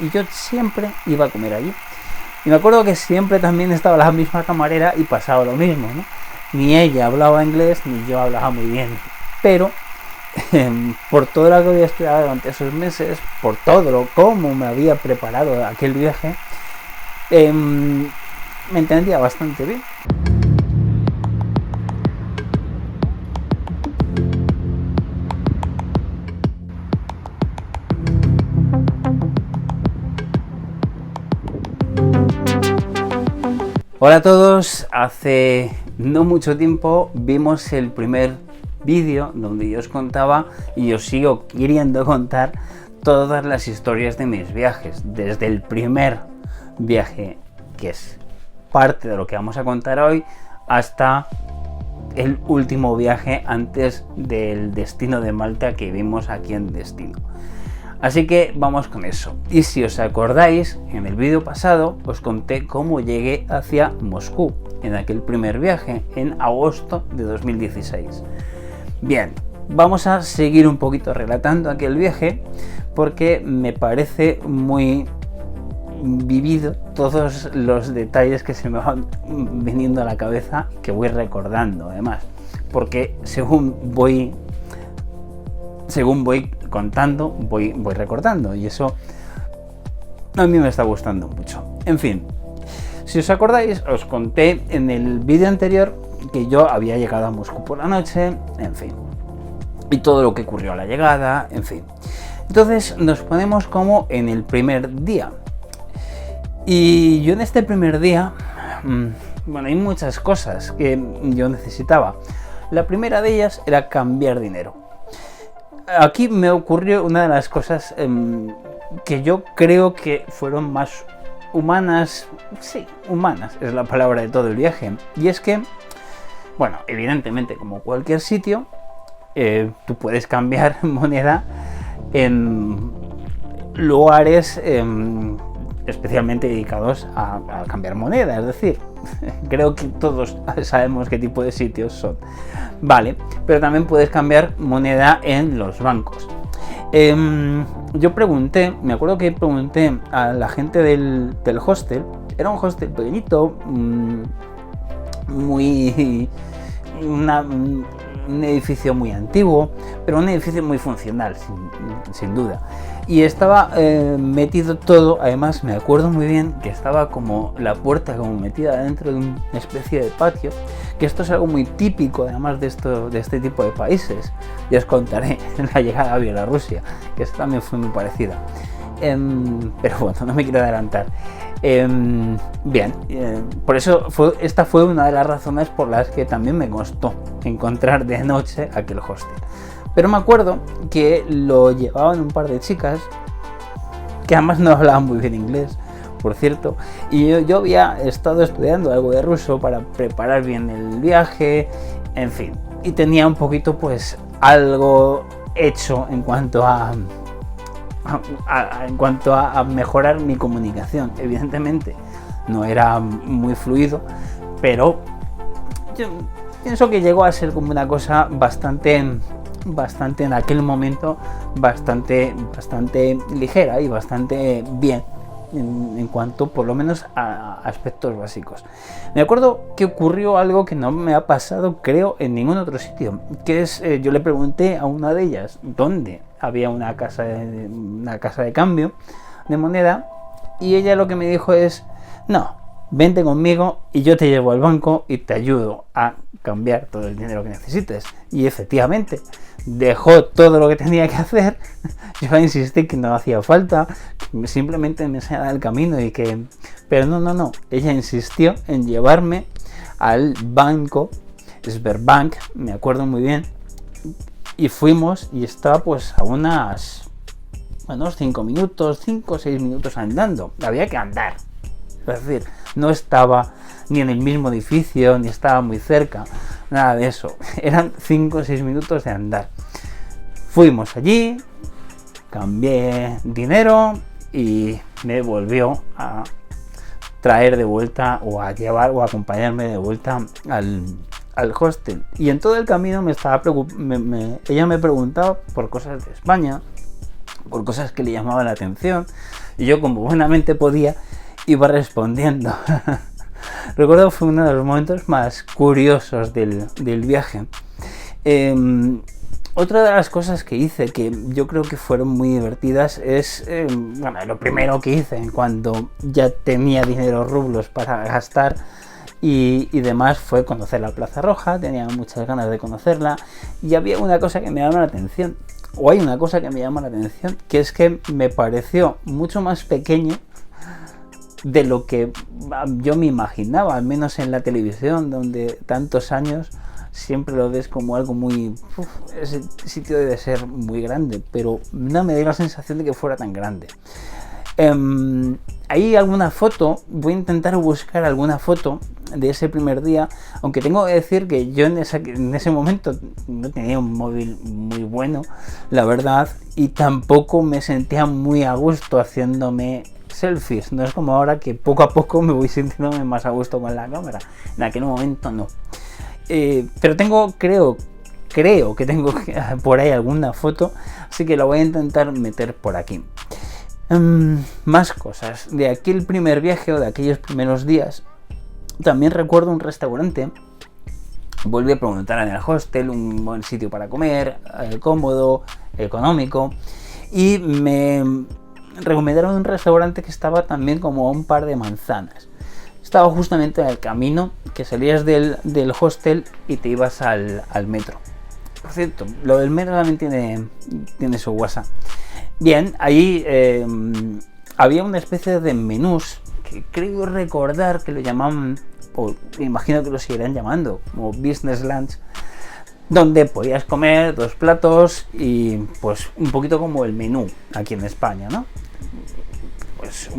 y yo siempre iba a comer allí. Y me acuerdo que siempre también estaba la misma camarera y pasaba lo mismo, ¿no? Ni ella hablaba inglés ni yo hablaba muy bien, pero por todo lo que había estudiado durante esos meses, por todo cómo me había preparado aquel viaje, me entendía bastante bien. Hola a todos, hace no mucho tiempo vimos el primer vídeo donde yo os contaba y os sigo queriendo contar todas las historias de mis viajes, desde el primer viaje, que es parte de lo que vamos a contar hoy, hasta el último viaje antes del destino de Malta que vimos aquí en Destino. Así que vamos con eso. Y si os acordáis, en el vídeo pasado os conté cómo llegué hacia Moscú en aquel primer viaje en agosto de 2016. Bien, vamos a seguir un poquito relatando aquel viaje porque me parece muy vivido todos los detalles que se me van viniendo a la cabeza, que voy recordando además, porque según voy contando, voy recordando, y eso a mí me está gustando mucho. En fin, si os acordáis, os conté en el vídeo anterior que yo había llegado a Moscú por la noche, en fin, y todo lo que ocurrió a la llegada, en fin. Entonces nos ponemos como en el primer día. Y yo en este primer día, bueno, hay muchas cosas que yo necesitaba. La primera de ellas era cambiar dinero. Aquí me ocurrió una de las cosas que yo creo que fueron más humanas, sí, humanas es la palabra de todo el viaje, y es que, bueno, evidentemente como cualquier sitio, tú puedes cambiar moneda en lugares especialmente dedicados a cambiar moneda, es decir, creo que todos sabemos qué tipo de sitios son, vale, pero también puedes cambiar moneda en los bancos. Yo pregunté, me acuerdo que pregunté a la gente del hostel, era un hostel pequeñito, un edificio muy antiguo, pero un edificio muy funcional, sin duda. Y estaba metido todo, además me acuerdo muy bien que estaba como la puerta como metida dentro de una especie de patio, que esto es algo muy típico además de este tipo de países. Ya os contaré en la llegada a Bielorrusia, que esta también fue muy parecida. Pero bueno, no me quiero adelantar. Bien, por eso esta fue una de las razones por las que también me costó encontrar de noche aquel hostel. Pero me acuerdo que lo llevaban un par de chicas que además no hablaban muy bien inglés, por cierto, y yo había estado estudiando algo de ruso para preparar bien el viaje, en fin, y tenía un poquito pues algo hecho en cuanto a mejorar mi comunicación. Evidentemente no era muy fluido, pero yo pienso que llegó a ser como una cosa bastante en aquel momento, bastante ligera y bastante bien en cuanto por lo menos a aspectos básicos. Me acuerdo que ocurrió algo que no me ha pasado creo en ningún otro sitio, que es yo le pregunté a una de ellas dónde había una casa de cambio de moneda, y ella lo que me dijo es: no, vente conmigo y yo te llevo al banco y te ayudo a cambiar todo el dinero que necesites. Y efectivamente dejó todo lo que tenía que hacer. Yo insistí que no hacía falta, simplemente me enseñaba el camino pero no, ella insistió en llevarme al banco Sberbank, me acuerdo muy bien, y fuimos, y estaba pues a unos 5 o 6 minutos andando. Había que andar, es decir, no estaba ni en el mismo edificio, ni estaba muy cerca, nada de eso. Eran 5 o 6 minutos de andar. Fuimos allí, cambié dinero y me volvió a traer de vuelta, o a llevar o a acompañarme de vuelta al hostel. Y en todo el camino ella me preguntaba por cosas de España, por cosas que le llamaban la atención, y yo, como buenamente podía, iba respondiendo. Recuerdo que fue uno de los momentos más curiosos del viaje. Otra de las cosas que hice, que yo creo que fueron muy divertidas, es, lo primero que hice cuando ya tenía dinero rublos para gastar y demás, fue conocer la Plaza Roja. Tenía muchas ganas de conocerla, y había una cosa que me llama la atención, o hay una cosa que me llama la atención, que es que me pareció mucho más pequeño de lo que yo me imaginaba, al menos en la televisión, donde tantos años siempre lo ves como algo muy... ese sitio debe ser muy grande, pero no me dio la sensación de que fuera tan grande. Hay alguna foto, voy a intentar buscar alguna foto de ese primer día, aunque tengo que decir que yo en ese momento no tenía un móvil muy bueno, la verdad, y tampoco me sentía muy a gusto haciéndome selfies. No es como ahora, que poco a poco me voy sintiéndome más a gusto con la cámara. En aquel momento no. Pero creo que tengo por ahí alguna foto, así que la voy a intentar meter por aquí. Más cosas de aquel primer viaje, o de aquellos primeros días. También recuerdo un restaurante. Volví a preguntar en el hostel, un buen sitio para comer, cómodo, económico, y me recomendaron un restaurante que estaba también como a un par de manzanas. Estaba justamente en el camino, que salías del hostel y te ibas al metro. Por cierto, lo del metro también tiene su WhatsApp. Bien, ahí había una especie de menús que creo recordar que lo llamaban, o me imagino que lo seguirán llamando, como Business Lunch, donde podías comer 2 platos y pues un poquito como el menú aquí en España, ¿no? Pues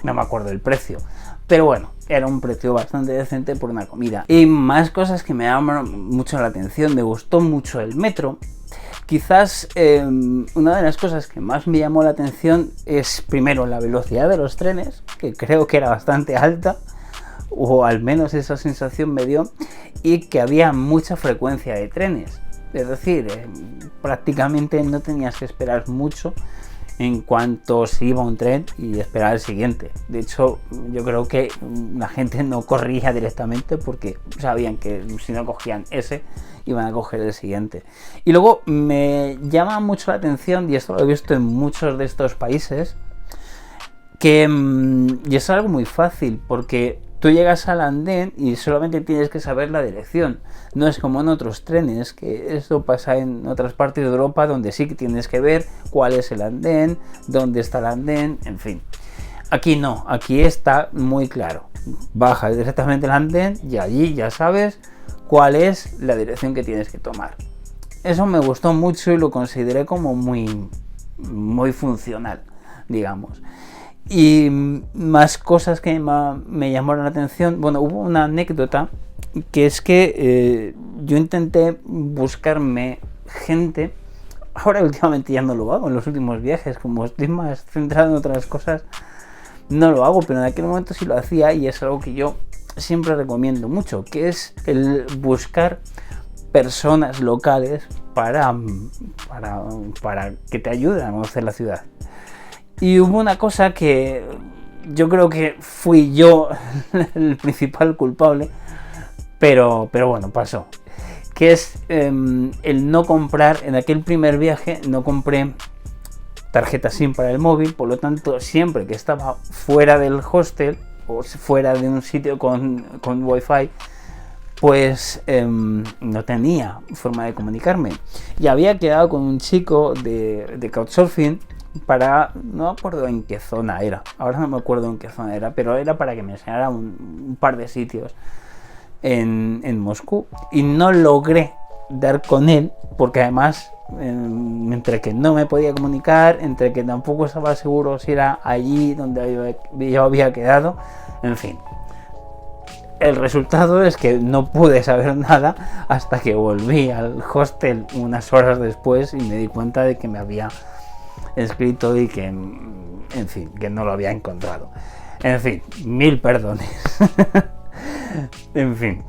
no me acuerdo el precio, pero bueno, era un precio bastante decente por una comida. Y más cosas que me llaman mucho la atención. Me gustó mucho el metro. Quizás una de las cosas que más me llamó la atención es, primero, la velocidad de los trenes, que creo que era bastante alta, o al menos esa sensación me dio, y que había mucha frecuencia de trenes. Es decir, prácticamente no tenías que esperar mucho en cuanto se iba un tren y esperar el siguiente. De hecho, yo creo que la gente no corría directamente porque sabían que si no cogían ese, iban a coger el siguiente. Y luego me llama mucho la atención, y esto lo he visto en muchos de estos países, que y es algo muy fácil, porque tú llegas al andén y solamente tienes que saber la dirección. No es como en otros trenes, que esto pasa en otras partes de Europa, donde sí que tienes que ver cuál es el andén, dónde está el andén, en fin. Aquí no, aquí está muy claro. Bajas directamente el andén y allí ya sabes cuál es la dirección que tienes que tomar. Eso me gustó mucho y lo consideré como muy, muy funcional, digamos. Y más cosas que me llamaron la atención. Bueno, hubo una anécdota, que es que yo intenté buscarme gente. Ahora últimamente ya no lo hago, en los últimos viajes, como estoy más centrado en otras cosas, no lo hago, pero en aquel momento sí lo hacía, y es algo que yo siempre recomiendo mucho, que es el buscar personas locales para que te ayuden a conocer la ciudad. Y hubo una cosa que yo creo que fui yo el principal culpable, pero bueno, pasó. Que es el no comprar, en aquel primer viaje, no compré tarjeta SIM para el móvil, por lo tanto, siempre que estaba fuera del hostel o fuera de un sitio con wifi, pues no tenía forma de comunicarme. Y había quedado con un chico de Couchsurfing para, no me acuerdo en qué zona era, ahora no me acuerdo en qué zona era, pero era para que me enseñara un par de sitios en Moscú, y no logré dar con él, porque además entre que no me podía comunicar, entre que tampoco estaba seguro si era allí donde yo había quedado, en fin. El resultado es que no pude saber nada hasta que volví al hostel unas horas después y me di cuenta de que me había escrito y que, en fin, que no lo había encontrado. En fin, 1000 perdones. En fin.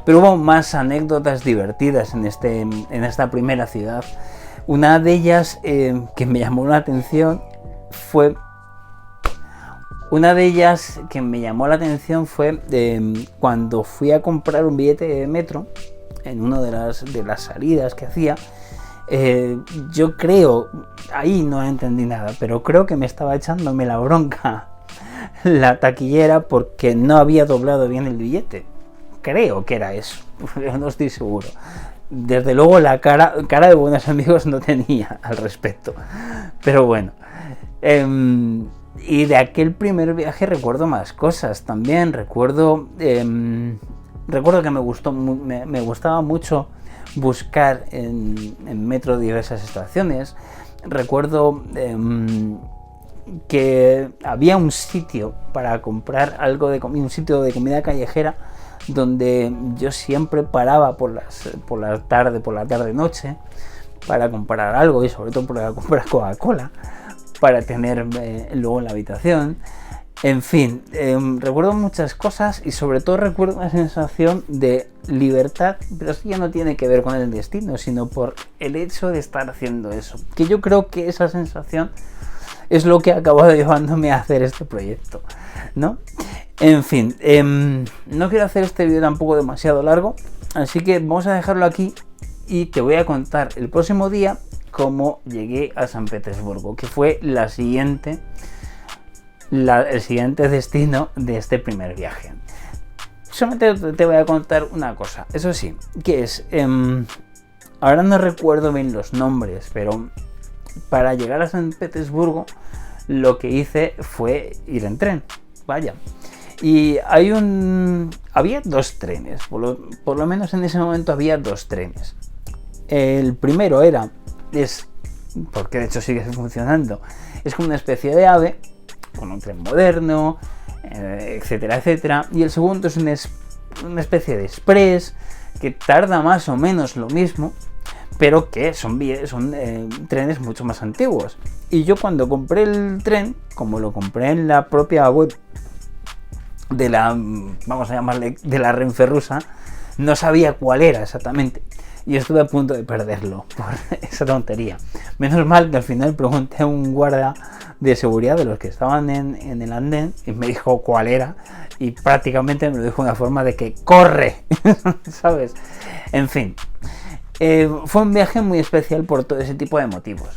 Pero hubo más anécdotas divertidas en esta primera ciudad. Una de ellas que me llamó la atención fue cuando fui a comprar un billete de metro en una de las salidas que hacía. Yo creo, ahí no entendí nada, pero creo que me estaba echándome la bronca la taquillera porque no había doblado bien el billete. Creo que era eso, no estoy seguro. Desde luego la cara de buenos amigos no tenía al respecto. Pero bueno. Y de aquel primer viaje recuerdo más cosas también. Recuerdo que me gustaba mucho buscar en metro diversas estaciones. Recuerdo que había un sitio para comprar algo de comida, un sitio de comida callejera donde yo siempre paraba por la tarde noche para comprar algo, y sobre todo para comprar Coca-Cola para tener luego en la habitación. En fin, recuerdo muchas cosas y sobre todo recuerdo una sensación de libertad, pero eso ya no tiene que ver con el destino, sino por el hecho de estar haciendo eso, que yo creo que esa sensación es lo que ha acabado llevándome a hacer este proyecto, ¿no? En fin, no quiero hacer este vídeo tampoco demasiado largo, así que vamos a dejarlo aquí y te voy a contar el próximo día cómo llegué a San Petersburgo, que fue el siguiente destino de este primer viaje. Solamente te voy a contar una cosa, eso sí, que es, ahora no recuerdo bien los nombres, pero para llegar a San Petersburgo lo que hice fue ir en tren, vaya. Y había dos trenes, por lo menos en ese momento había dos trenes. El primero porque de hecho sigue funcionando, es como una especie de AVE, con un tren moderno, etcétera, etcétera. Y el segundo es una especie de express, que tarda más o menos lo mismo, pero que son trenes mucho más antiguos. Y yo cuando compré el tren, como lo compré en la propia web de vamos a llamarle, de la Renfe rusa, no sabía cuál era exactamente. Y estuve a punto de perderlo por esa tontería. Menos mal que al final pregunté a un guardia de seguridad de los que estaban en el andén y me dijo cuál era, y prácticamente me lo dijo de una forma de que ¡corre! ¿Sabes? En fin, fue un viaje muy especial por todo ese tipo de motivos.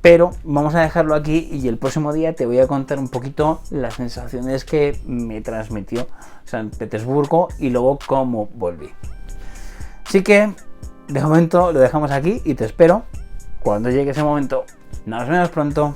Pero vamos a dejarlo aquí y el próximo día te voy a contar un poquito las sensaciones que me transmitió San Petersburgo y luego cómo volví. Así que de momento lo dejamos aquí y te espero cuando llegue ese momento. Nos vemos pronto.